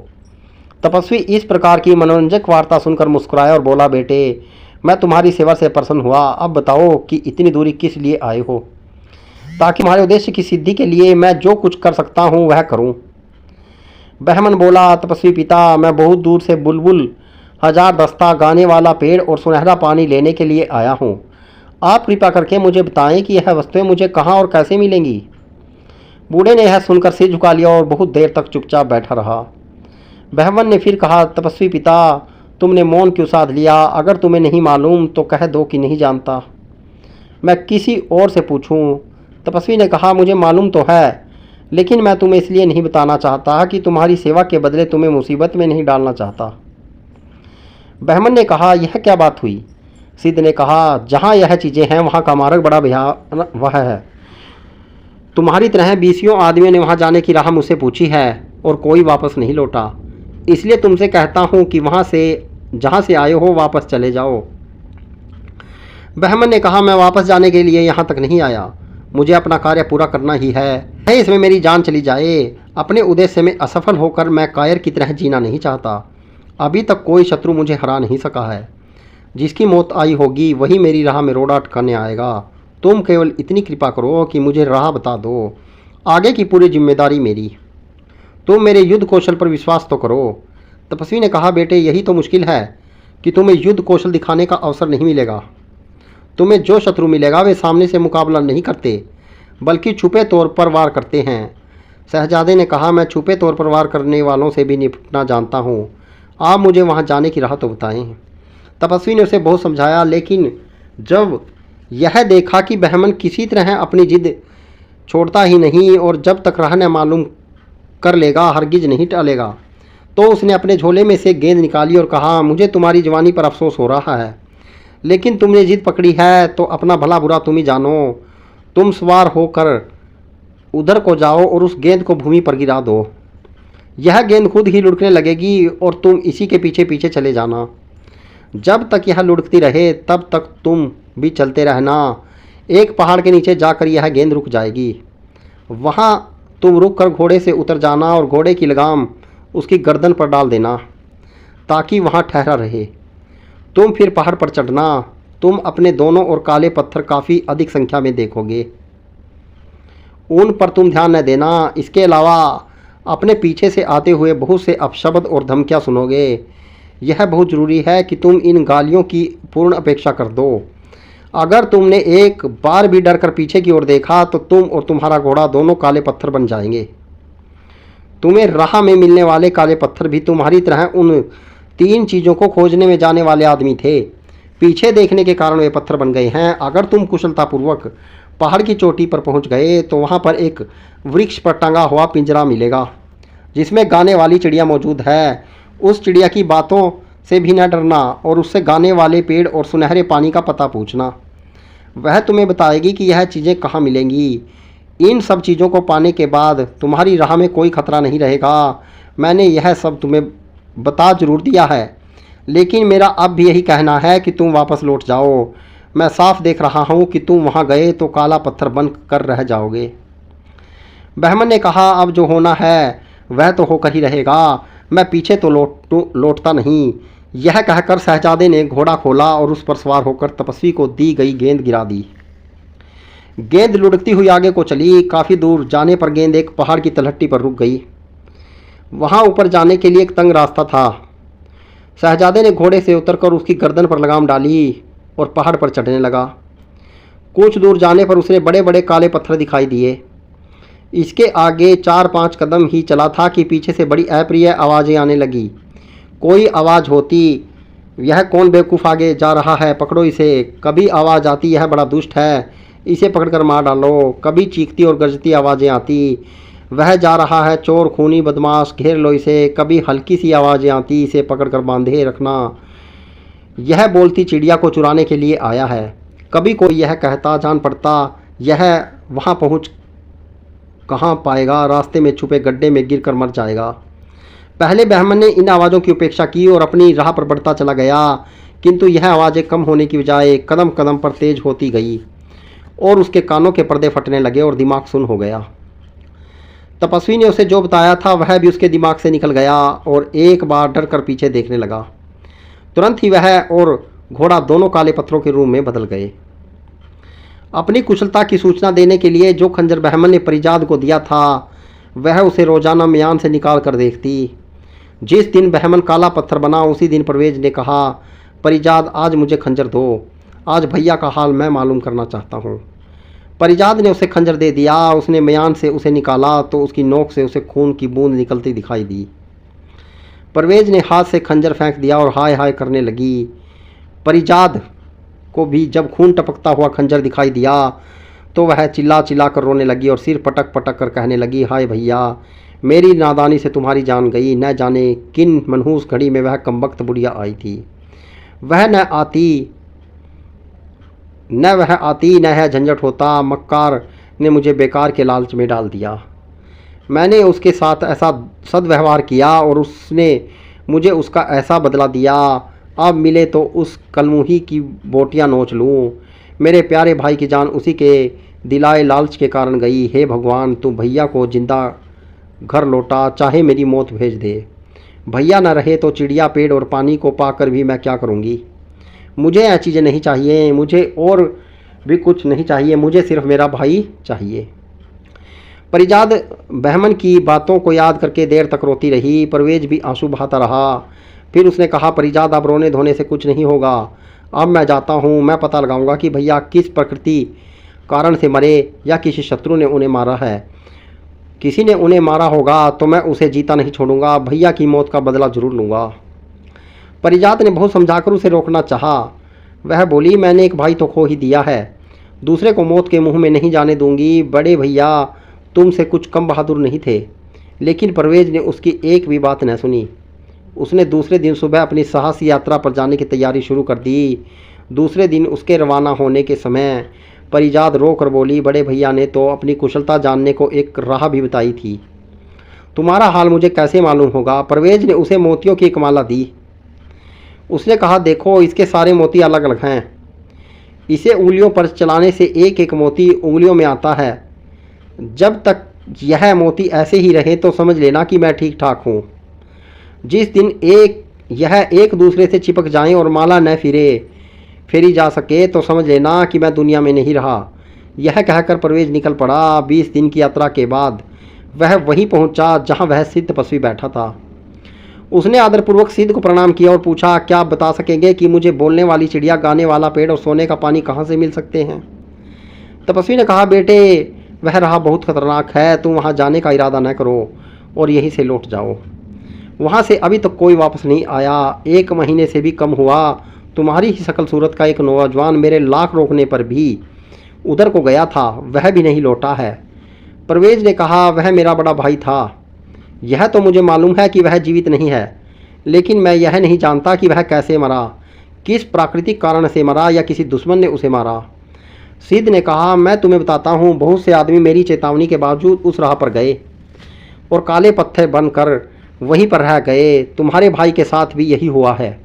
तपस्वी इस प्रकार की मनोरंजक वार्ता सुनकर मुस्कुराया और बोला, बेटे, मैं तुम्हारी सेवा से प्रसन्न हुआ। अब बताओ कि इतनी दूरी किस लिए आए हो? ताकि तुम्हारे उद्देश्य की सिद्धि के लिए मैं जो कुछ कर सकता हूँ वह करूँ। बहमन बोला, तपस्वी पिता, मैं बहुत दूर से बुलबुल, हजार दस्ता गाने वाला पेड़ और सुनहरा पानी लेने के लिए आया हूँ। आप कृपा करके मुझे बताएं कि यह वस्तुएं मुझे कहाँ और कैसे मिलेंगी। बूढ़े ने यह सुनकर सिर झुका लिया और बहुत देर तक चुपचाप बैठा रहा। बहमन ने फिर कहा, तपस्वी पिता, तुमने मौन क्यों साध लिया? अगर तुम्हें नहीं मालूम तो कह दो कि नहीं जानता, मैं किसी और से पूछूं। तपस्वी ने कहा, मुझे मालूम तो है, लेकिन मैं तुम्हें इसलिए नहीं बताना चाहता कि तुम्हारी सेवा के बदले तुम्हें मुसीबत में नहीं डालना चाहता। बहमन ने कहा, यह क्या बात हुई? सिद्ध ने कहा, जहाँ यह चीज़ें हैं वहाँ का मार्ग बड़ा भयावह है। तुम्हारी तरह 20 आदमियों ने वहाँ जाने की राह मुझसे पूछी है और कोई वापस नहीं लौटा। इसलिए तुमसे कहता हूँ कि वहाँ से जहाँ से आए हो वापस चले जाओ। बहमन ने कहा, मैं वापस जाने के लिए यहाँ तक नहीं आया, मुझे अपना कार्य पूरा करना ही है, चाहे इसमें मेरी जान चली जाए। अपने उद्देश्य में असफल होकर मैं कायर की तरह जीना नहीं चाहता। अभी तक कोई शत्रु मुझे हरा नहीं सका है। जिसकी मौत आई होगी वही मेरी राह में रोड़ा अटकाने आएगा। तुम केवल इतनी कृपा करो कि मुझे राह बता दो, आगे की पूरी जिम्मेदारी मेरी। तुम मेरे युद्ध कौशल पर विश्वास तो करो। तपस्वी ने कहा, बेटे यही तो मुश्किल है कि तुम्हें युद्ध कौशल दिखाने का अवसर नहीं मिलेगा। तुम्हें जो शत्रु मिलेगा वे सामने से मुकाबला नहीं करते, बल्कि छुपे तौर पर वार करते हैं। शहजादे ने कहा, मैं छुपे तौर पर वार करने वालों से भी निपटना जानता हूँ। आप मुझे वहाँ जाने की राह तो बताएं। तपस्वी ने उसे बहुत समझाया, लेकिन जब यह देखा कि बहमन किसी तरह अपनी जिद छोड़ता ही नहीं और जब तक राह न मालूम कर लेगा हरगिज नहीं टालेगा, तो उसने अपने झोले में से गेंद निकाली और कहा, मुझे तुम्हारी जवानी पर अफसोस हो रहा है, लेकिन तुमने जिद पकड़ी है तो अपना भला बुरा तुम ही जानो। तुम सवार होकर उधर को जाओ और उस गेंद को भूमि पर गिरा दो। यह गेंद खुद ही लुढ़कने लगेगी और तुम इसी के पीछे पीछे चले जाना। जब तक यह लुढ़कती रहे तब तक तुम भी चलते रहना। एक पहाड़ के नीचे जाकर यह गेंद रुक जाएगी। वहाँ तुम रुक कर घोड़े से उतर जाना और घोड़े की लगाम उसकी गर्दन पर डाल देना ताकि वहाँ ठहरा रहे। तुम फिर पहाड़ पर चढ़ना। तुम अपने दोनों ओर काले पत्थर काफ़ी अधिक संख्या में देखोगे, उन पर तुम ध्यान न देना। इसके अलावा अपने पीछे से आते हुए बहुत से अपशब्द और धमकियाँ सुनोगे। यह बहुत ज़रूरी है कि तुम इन गालियों की पूर्ण अपेक्षा कर दो। अगर तुमने एक बार भी डर कर पीछे की ओर देखा तो तुम और तुम्हारा घोड़ा दोनों काले पत्थर बन जाएंगे। तुम्हें राह में मिलने वाले काले पत्थर भी तुम्हारी तरह उन 3 चीज़ों को खोजने में जाने वाले आदमी थे। पीछे देखने के कारण वे पत्थर बन गए हैं। अगर तुम कुशलतापूर्वक पहाड़ की चोटी पर पहुंच गए तो वहां पर एक वृक्ष पर टंगा हुआ पिंजरा मिलेगा जिसमें गाने वाली चिड़िया मौजूद है। उस चिड़िया की बातों से भी न डरना और उससे गाने वाले पेड़ और सुनहरे पानी का पता पूछना। वह तुम्हें बताएगी कि यह चीज़ें कहाँ मिलेंगी। इन सब चीज़ों को पाने के बाद तुम्हारी राह में कोई खतरा नहीं रहेगा। मैंने यह सब तुम्हें बता जरूर दिया है, लेकिन मेरा अब भी यही कहना है कि तुम वापस लौट जाओ। मैं साफ देख रहा हूँ कि तुम वहाँ गए तो काला पत्थर बन कर रह जाओगे। बहमन ने कहा, अब जो होना है वह तो होकर ही रहेगा। मैं पीछे तो लौटता नहीं। यह कहकर शहजादे ने घोड़ा खोला और उस पर सवार होकर तपस्वी को दी गई गेंद गिरा दी। गेंद लुढ़कती हुई आगे को चली। काफ़ी दूर जाने पर गेंद एक पहाड़ की तलहटी पर रुक गई। वहाँ ऊपर जाने के लिए एक तंग रास्ता था। शहजादे ने घोड़े से उतरकर उसकी गर्दन पर लगाम डाली और पहाड़ पर चढ़ने लगा। कुछ दूर जाने पर उसे बड़े बड़े काले पत्थर दिखाई दिए। इसके आगे 4-5 कदम ही चला था कि पीछे से बड़ी अप्रिय आवाज़ें आने लगी। कोई आवाज़ होती, यह कौन बेवकूफ़ आगे जा रहा है, पकड़ो इसे। कभी आवाज़ आती, यह बड़ा दुष्ट है, इसे पकड़कर मार डालो। कभी चीखती और गरजती आवाज़ें आती, वह जा रहा है, चोर खूनी बदमाश, घेर लो इसे। कभी हल्की सी आवाज़ें आती, इसे पकड़कर बांधे रखना, यह बोलती चिड़िया को चुराने के लिए आया है। कभी कोई यह कहता, जान पड़ता यह वहाँ पहुँच कहाँ पाएगा, रास्ते में छुपे गड्ढे में गिर कर मर जाएगा। पहले बहमन ने इन आवाज़ों की उपेक्षा की और अपनी राह पर बढ़ता चला गया, किंतु यह आवाज़ें कम होने की बजाय कदम कदम पर तेज होती गई और उसके कानों के पर्दे फटने लगे और दिमाग सुन्न हो गया। तपस्वी ने उसे जो बताया था वह भी उसके दिमाग से निकल गया और एक बार डर कर पीछे देखने लगा। तुरंत ही वह और घोड़ा दोनों काले पत्थरों के रूप में बदल गए। अपनी कुशलता की सूचना देने के लिए जो खंजर बहमन ने परिजाद को दिया था वह उसे रोजाना म्यान से निकाल कर देखती। जिस दिन बहमन काला पत्थर बना उसी दिन परवेज ने कहा, परिजाद आज मुझे खंजर दो, आज भैया का हाल मैं मालूम करना चाहता हूँ। परिजाद ने उसे खंजर दे दिया। उसने म्यान से उसे निकाला तो उसकी नोक से उसे खून की बूंद निकलती दिखाई दी। परवेज ने हाथ से खंजर फेंक दिया और हाय हाय करने लगी। परिजाद को भी जब खून टपकता हुआ खंजर दिखाई दिया तो वह चिल्ला चिल्ला कर रोने लगी और सिर पटक पटक कर कहने लगी, हाय भैया, मेरी नादानी से तुम्हारी जान गई। न जाने किन मनहूस घड़ी में वह कमबख्त बुढ़िया आई थी। वह न आती न है झंझट होता। मक्कार ने मुझे बेकार के लालच में डाल दिया। मैंने उसके साथ ऐसा सद्व्यवहार किया और उसने मुझे उसका ऐसा बदला दिया। अब मिले तो उस कलमुही की बोटियां नोच लूँ। मेरे प्यारे भाई की जान उसी के दिलाए लालच के कारण गई। हे भगवान, तू भैया को जिंदा घर लौटा, चाहे मेरी मौत भेज दे। भैया न रहे तो चिड़िया, पेड़ और पानी को पाकर भी मैं क्या करूँगी। मुझे यह चीज़ें नहीं चाहिए, मुझे और भी कुछ नहीं चाहिए, मुझे सिर्फ मेरा भाई चाहिए। परिजात बहमन की बातों को याद करके देर तक रोती रही। परवेज भी आंसू बहाता रहा। फिर उसने कहा, परिजात, अब रोने धोने से कुछ नहीं होगा। अब मैं जाता हूँ। मैं पता लगाऊंगा कि भैया किस प्रकृति कारण से मरे या किसी शत्रु ने उन्हें मारा है। किसी ने उन्हें मारा होगा तो मैं उसे जीता नहीं छोड़ूंगा। भैया की मौत का बदला जरूर लूँगा। परिजात ने बहुत समझाकर उसे रोकना चाहा। वह बोली, मैंने एक भाई तो खो ही दिया है, दूसरे को मौत के मुंह में नहीं जाने दूंगी। बड़े भैया तुमसे कुछ कम बहादुर नहीं थे। लेकिन परवेज ने उसकी एक भी बात न सुनी। उसने दूसरे दिन सुबह अपनी साहसी यात्रा पर जाने की तैयारी शुरू कर दी। दूसरे दिन उसके रवाना होने के समय परिजात रो कर बोली, बड़े भैया ने तो अपनी कुशलता जानने को एक राह भी बताई थी, तुम्हारा हाल मुझे कैसे मालूम होगा। परवेज ने उसे मोतियों की एक माला दी। उसने कहा, देखो, इसके सारे मोती अलग अलग हैं। इसे उंगलियों पर चलाने से एक एक मोती उंगलियों में आता है। जब तक यह मोती ऐसे ही रहे तो समझ लेना कि मैं ठीक ठाक हूँ। जिस दिन यह एक दूसरे से चिपक जाएं और माला न फेरी जा सके तो समझ लेना कि मैं दुनिया में नहीं रहा। यह कहकर परवेज निकल पड़ा। 20 दिन की यात्रा के बाद वह वहीं पहुंचा जहां वह सिद्ध तपस्वी बैठा था। उसने आदरपूर्वक सिद्ध को प्रणाम किया और पूछा, क्या आप बता सकेंगे कि मुझे बोलने वाली चिड़िया, गाने वाला पेड़ और सोने का पानी कहाँ से मिल सकते हैं। तपस्वी ने कहा, बेटे, वह राह बहुत खतरनाक है, तुम वहाँ जाने का इरादा न करो और यहीं से लौट जाओ। वहाँ से अभी तक कोई वापस नहीं आया। 1 महीने से भी कम हुआ। तुम्हारी ही शकल सूरत का एक नौजवान मेरे लाख रोकने पर भी उधर को गया था, वह भी नहीं लौटा है। परवेज ने कहा, वह मेरा बड़ा भाई था। यह तो मुझे मालूम है कि वह जीवित नहीं है, लेकिन मैं यह नहीं जानता कि वह कैसे मरा, किस प्राकृतिक कारण से मरा या किसी दुश्मन ने उसे मारा। सिद्ध ने कहा, मैं तुम्हें बताता हूँ, बहुत से आदमी मेरी चेतावनी के बावजूद उस राह पर गए और काले पत्थर बनकर वहीं पर रह गए। तुम्हारे भाई के साथ भी यही हुआ है।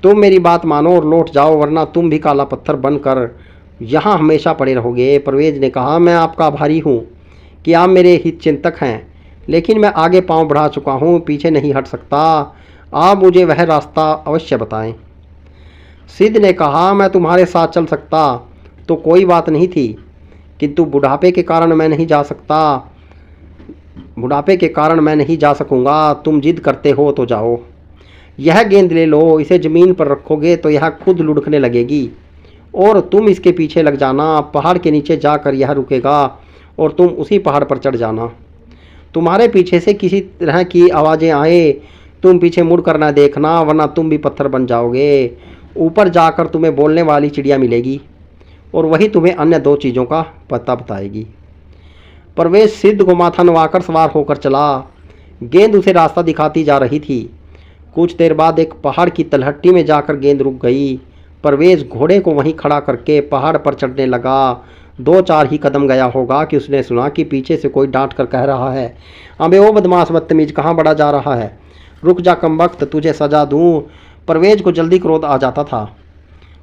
तुम मेरी बात मानो और लौट जाओ, वरना तुम भी काला पत्थर बनकर यहाँ हमेशा पड़े रहोगे। परवेज ने कहा, मैं आपका आभारी हूँ कि आप मेरे हित चिंतक हैं, लेकिन मैं आगे पांव बढ़ा चुका हूँ, पीछे नहीं हट सकता। आप मुझे वह रास्ता अवश्य बताएं। सिद्ध ने कहा, मैं तुम्हारे साथ चल सकता तो कोई बात नहीं थी, किंतु बुढ़ापे के कारण मैं नहीं जा सकूंगा। तुम जिद करते हो तो जाओ। यह गेंद ले लो, इसे ज़मीन पर रखोगे तो यह खुद लुढ़कने लगेगी और तुम इसके पीछे लग जाना। पहाड़ के नीचे जाकर यह रुकेगा और तुम उसी पहाड़ पर चढ़ जाना। तुम्हारे पीछे से किसी तरह की आवाज़ें आए, तुम पीछे मुड़ कर न देखना, वरना तुम भी पत्थर बन जाओगे। ऊपर जाकर तुम्हें बोलने वाली चिड़िया मिलेगी और वही तुम्हें अन्य 2 चीज़ों का पता बताएगी। परवेज सिद्ध को माथा नवाकर सवार होकर चला। गेंद उसे रास्ता दिखाती जा रही थी। कुछ देर बाद एक पहाड़ की तलहटी में जाकर गेंद रुक गई। परवेज घोड़े को वहीं खड़ा करके पहाड़ पर चढ़ने लगा। 2-4 ही कदम गया होगा कि उसने सुना कि पीछे से कोई डांट कर कह रहा है, अबे ओ बदमाश बदतमीज, कहाँ बढ़ा जा रहा है, रुक जा कमबख्त, तुझे सजा दूँ। परवेज को जल्दी क्रोध आ जाता था।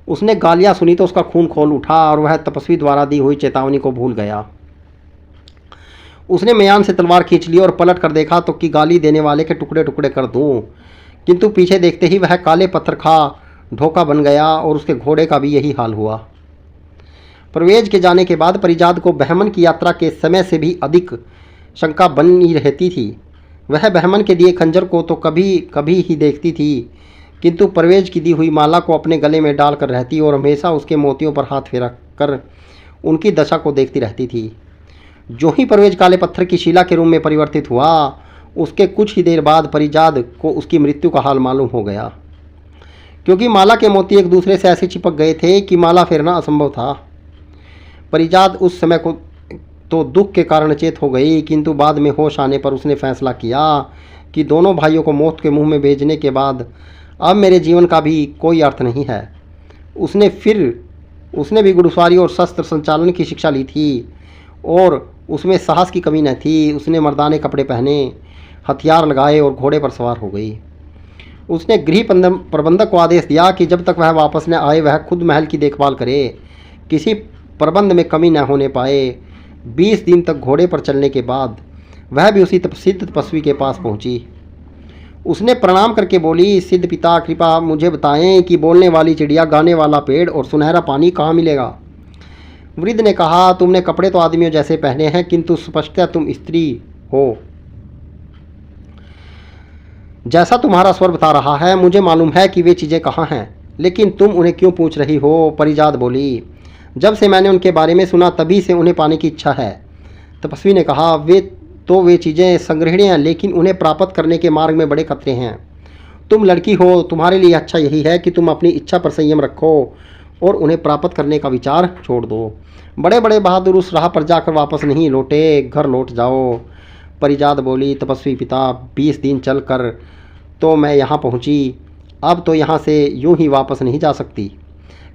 उसने गालियाँ सुनी तो उसका खून खोल उठा और वह तपस्वी द्वारा दी हुई चेतावनी को भूल गया। उसने म्यान से तलवार खींच ली और पलट कर देखा तो कि गाली देने वाले के टुकड़े टुकड़े कर दूं, किंतु पीछे देखते ही वह काले पत्थर खा धोखा बन गया और उसके घोड़े का भी यही हाल हुआ। परवेज के जाने के बाद परिजात को बहमन की यात्रा के समय से भी अधिक शंका बनी रहती थी। वह बहमन के दिए खंजर को तो कभी कभी ही देखती थी, किंतु परवेज की दी हुई माला को अपने गले में डालकर रहती और हमेशा उसके मोतियों पर हाथ फेरा कर उनकी दशा को देखती रहती थी। जो ही परवेज काले पत्थर की शिला के रूप में परिवर्तित हुआ, उसके कुछ ही देर बाद परिजात को उसकी मृत्यु का हाल मालूम हो गया, क्योंकि माला के मोती एक दूसरे से ऐसे चिपक गए थे कि माला फेरना असंभव था। परिजात उस समय को तो दुख के कारण चेत हो गई, किंतु बाद में होश आने पर उसने फैसला किया कि दोनों भाइयों को मौत के मुंह में भेजने के बाद अब मेरे जीवन का भी कोई अर्थ नहीं है। उसने भी घुड़सवारी और शस्त्र संचालन की शिक्षा ली थी और उसमें साहस की कमी न थी। उसने मर्दाने कपड़े पहने, हथियार लगाए और घोड़े पर सवार हो गई। उसने गृह प्रबंधक को आदेश दिया कि जब तक वह वापस न आए वह खुद महल की देखभाल करे। किसी प्रबंध में कमी न होने पाए। 20 दिन तक घोड़े पर चलने के बाद वह भी उसी सिद्ध तपस्वी के पास पहुंची। उसने प्रणाम करके बोली, सिद्ध पिता कृपा मुझे बताएं कि बोलने वाली चिड़िया, गाने वाला पेड़ और सुनहरा पानी कहाँ मिलेगा। वृद्ध ने कहा, तुमने कपड़े तो आदमियों जैसे पहने हैं, किंतु स्पष्टतः तुम स्त्री हो। जैसा तुम्हारा स्वर बता रहा है, मुझे मालूम है कि वे चीज़ें कहाँ हैं, लेकिन तुम उन्हें क्यों पूछ रही हो। परिजात बोली, जब से मैंने उनके बारे में सुना तभी से उन्हें पाने की इच्छा है। तपस्वी ने कहा, वे चीज़ें संग्रहणीय हैं, लेकिन उन्हें प्राप्त करने के मार्ग में बड़े खतरे हैं। तुम लड़की हो, तुम्हारे लिए अच्छा यही है कि तुम अपनी इच्छा पर संयम रखो और उन्हें प्राप्त करने का विचार छोड़ दो। बड़े बड़े बहादुर उस राह पर जाकर वापस नहीं लौटे, घर लौट जाओ। परिजात बोली, तपस्वी पिता, 20 दिन चल कर तो मैं यहाँ पहुँची, अब तो यहाँ से यूं ही वापस नहीं जा सकती।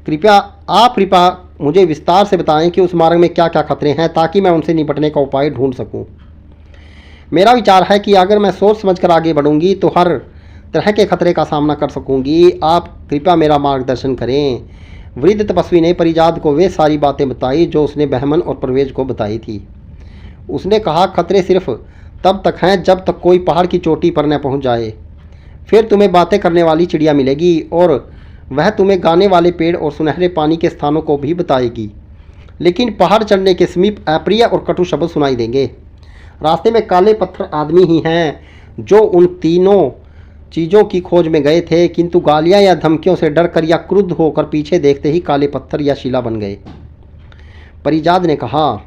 कृपया मुझे विस्तार से बताएं कि उस मार्ग में क्या क्या खतरे हैं, ताकि मैं उनसे निपटने का उपाय ढूंढ सकूं। मेरा विचार है कि अगर मैं सोच समझकर आगे बढ़ूंगी तो हर तरह के खतरे का सामना कर सकूंगी। आप कृपया मेरा मार्गदर्शन करें। वृद्ध तपस्वी ने परिजात को वे सारी बातें बताई जो उसने बहमन और परवेज को बताई थी। उसने कहा, खतरे सिर्फ तब तक हैं जब तक कोई पहाड़ की चोटी पर न पहुंच जाए। फिर तुम्हें बातें करने वाली चिड़िया मिलेगी और वह तुम्हें गाने वाले पेड़ और सुनहरे पानी के स्थानों को भी बताएगी, लेकिन पहाड़ चढ़ने के समीप अप्रिय और कटु शब्द सुनाई देंगे। रास्ते में काले पत्थर आदमी ही हैं जो उन तीनों चीज़ों की खोज में गए थे, किंतु गालियाँ या धमकियों से डरकर या क्रुद्ध होकर पीछे देखते ही काले पत्थर या शिला बन गए। परिजात ने कहा,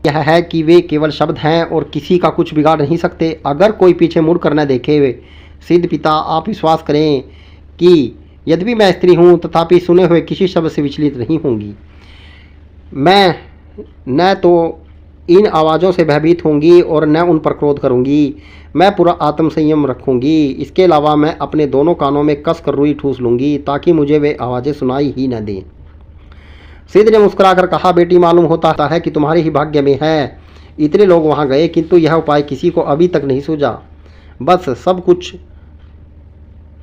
यह है कि वे केवल शब्द हैं और किसी का कुछ बिगाड़ नहीं सकते। अगर कोई पीछे मुड़ कर न देखे, सिद्ध पिता आप विश्वास करें कि यद्यपि मैं स्त्री हूँ तथापि सुने हुए किसी शब्द से विचलित नहीं होंगी। मैं न तो इन आवाज़ों से भयभीत होंगी और न उन पर क्रोध करूंगी। मैं पूरा आत्म संयम रखूंगी। इसके अलावा मैं अपने दोनों कानों में कस कर रुई ठूस लूंगी ताकि मुझे वे आवाज़ें सुनाई ही न दें। सिद्ध ने मुस्कुराकर कहा, बेटी मालूम होता है कि तुम्हारे ही भाग्य में है। इतने लोग वहाँ गए किंतु यह उपाय किसी को अभी तक नहीं सूझा। बस सब कुछ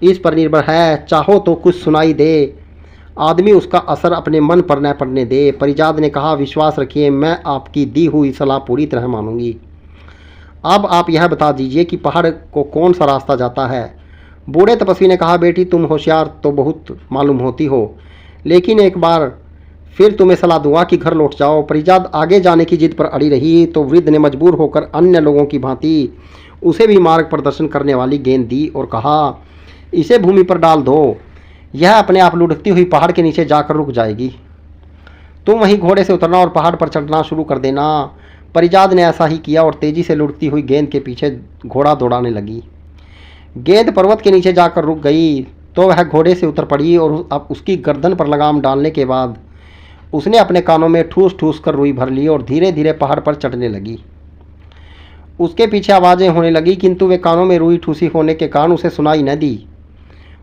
इस पर निर्भर है, चाहो तो कुछ सुनाई दे, आदमी उसका असर अपने मन पर न पड़ने दे। परिजात ने कहा, विश्वास रखिए, मैं आपकी दी हुई सलाह पूरी तरह मानूंगी। अब आप यह बता दीजिए कि पहाड़ को कौन सा रास्ता जाता है। बूढ़े तपस्वी ने कहा, बेटी तुम होशियार तो बहुत मालूम होती हो, लेकिन एक बार फिर तुम्हें सलाह दूंगा कि घर लौट जाओ। परिजात आगे जाने की जिद पर अड़ी रही तो वृद्ध ने मजबूर होकर अन्य लोगों की भांति उसे भी मार्ग प्रदर्शन करने वाली गेंद दी और कहा, इसे भूमि पर डाल दो, यह अपने आप लुढ़कती हुई पहाड़ के नीचे जाकर रुक जाएगी। तुम वहीं घोड़े से उतरना और पहाड़ पर चढ़ना शुरू कर देना। परिजात ने ऐसा ही किया और तेजी से लुढ़कती हुई गेंद के पीछे घोड़ा दौड़ाने लगी। गेंद पर्वत के नीचे जाकर रुक गई तो वह घोड़े से उतर पड़ी और अब उसकी गर्दन पर लगाम डालने के बाद उसने अपने कानों में ठूस ठूस कर रुई भर ली और धीरे धीरे पहाड़ पर चढ़ने लगी। उसके पीछे आवाज़ें होने लगी, किंतु वे कानों में रुई ठूसी होने के कारण उसे सुनाई न दी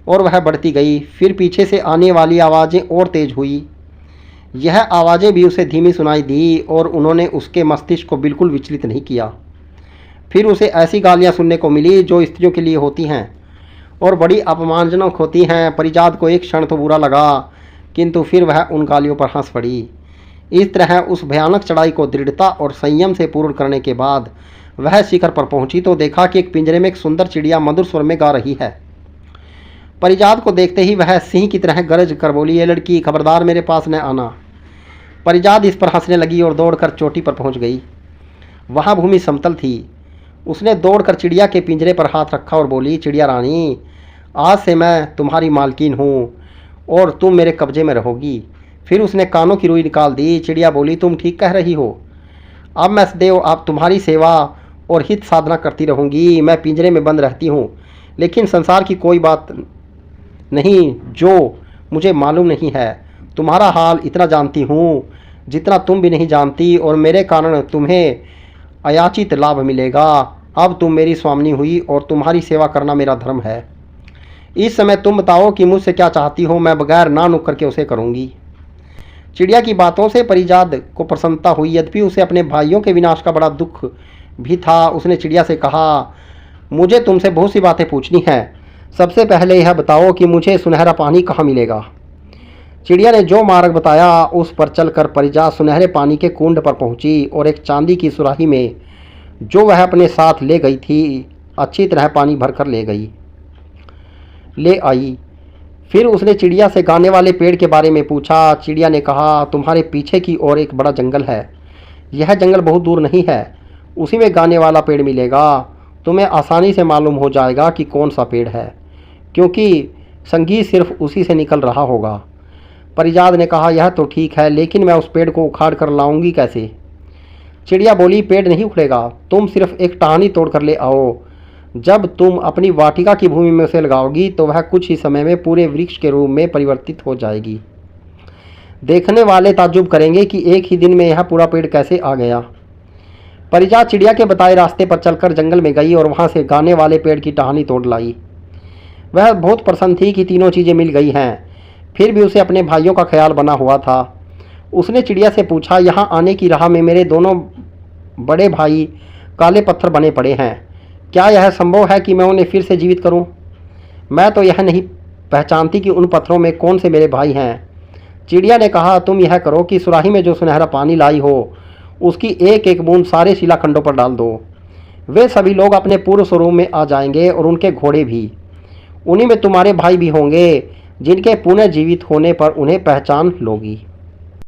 और वह बढ़ती गई। फिर पीछे से आने वाली आवाज़ें और तेज हुई। यह आवाज़ें भी उसे धीमी सुनाई दी और उन्होंने उसके मस्तिष्क को बिल्कुल विचलित नहीं किया। फिर उसे ऐसी गालियाँ सुनने को मिली जो स्त्रियों के लिए होती हैं और बड़ी अपमानजनक होती हैं। परिजात को एक क्षण तो बुरा लगा, किंतु फिर वह उन गालियों पर हंस पड़ी। इस तरह उस भयानक चढ़ाई को दृढ़ता और संयम से पूर्ण करने के बाद वह शिखर पर पहुंची तो देखा कि एक पिंजरे में एक सुंदर चिड़िया मधुर स्वर में गा रही है। परिजात को देखते ही वह सिंह की तरह गरज कर बोली, ये लड़की, खबरदार मेरे पास न आना। परिजात इस पर हंसने लगी और दौड़कर चोटी पर पहुंच गई। वहां भूमि समतल थी। उसने दौड़कर चिड़िया के पिंजरे पर हाथ रखा और बोली, चिड़िया रानी, आज से मैं तुम्हारी मालकिन हूँ और तुम मेरे कब्जे में रहोगी। फिर उसने कानों की रुई निकाल दी। चिड़िया बोली, तुम ठीक कह रही हो। अब मैं सदैव आप तुम्हारी सेवा और हित साधना करती रहूँगी। मैं पिंजरे में बंद रहती हूँ, लेकिन संसार की कोई बात नहीं जो मुझे मालूम नहीं है। तुम्हारा हाल इतना जानती हूँ जितना तुम भी नहीं जानती और मेरे कारण तुम्हें अयाचित लाभ मिलेगा। अब तुम मेरी स्वामिनी हुई और तुम्हारी सेवा करना मेरा धर्म है। इस समय तुम बताओ कि मुझसे क्या चाहती हो, मैं बगैर ना नुक करके उसे करूँगी। चिड़िया की बातों से परिजात को प्रसन्नता हुई, यद्यपि उसे अपने भाइयों के विनाश का बड़ा दुख भी था। उसने चिड़िया से कहा, मुझे तुमसे बहुत सी बातें पूछनी हैं। सबसे पहले यह बताओ कि मुझे सुनहरा पानी कहाँ मिलेगा। चिड़िया ने जो मार्ग बताया उस पर चलकर परिजा सुनहरे पानी के कुंड पर पहुंची और एक चांदी की सुराही में जो वह अपने साथ ले गई थी अच्छी तरह पानी भरकर ले आई। फिर उसने चिड़िया से गाने वाले पेड़ के बारे में पूछा। चिड़िया ने कहा, तुम्हारे पीछे की ओर एक बड़ा जंगल है। यह जंगल बहुत दूर नहीं है, उसी में गाने वाला पेड़ मिलेगा। तुम्हें आसानी से मालूम हो जाएगा कि कौन सा पेड़ है, क्योंकि संगीत सिर्फ उसी से निकल रहा होगा। परिजात ने कहा, यह तो ठीक है, लेकिन मैं उस पेड़ को उखाड़ कर लाऊंगी कैसे? चिड़िया बोली, पेड़ नहीं उखड़ेगा, तुम सिर्फ एक टहनी तोड़ कर ले आओ। जब तुम अपनी वाटिका की भूमि में उसे लगाओगी तो वह कुछ ही समय में पूरे वृक्ष के रूप में परिवर्तित हो जाएगी। देखने वाले ताज्जुब करेंगे कि एक ही दिन में यह पूरा पेड़ कैसे आ गया। परिजात चिड़िया के बताए रास्ते पर चलकर जंगल में गई और वहां से गाने वाले पेड़ की टहनी तोड़ लाई। वह बहुत प्रसन्न थी कि तीनों चीज़ें मिल गई हैं। फिर भी उसे अपने भाइयों का ख्याल बना हुआ था। उसने चिड़िया से पूछा, यहाँ आने की राह में मेरे दोनों बड़े भाई काले पत्थर बने पड़े हैं। क्या यह संभव है कि मैं उन्हें फिर से जीवित करूं? मैं तो यह नहीं पहचानती कि उन पत्थरों में कौन से मेरे भाई हैं। चिड़िया ने कहा, तुम यह करो कि सुराही में जो सुनहरा पानी लाई हो उसकी एक एक बूंद सारे शिलाखंडों पर डाल दो। वे सभी लोग अपने पूर्व स्वरूप में आ जाएंगे और उनके घोड़े भी। उन्हीं में तुम्हारे भाई भी होंगे, जिनके पुनः जीवित होने पर उन्हें पहचान लोगी।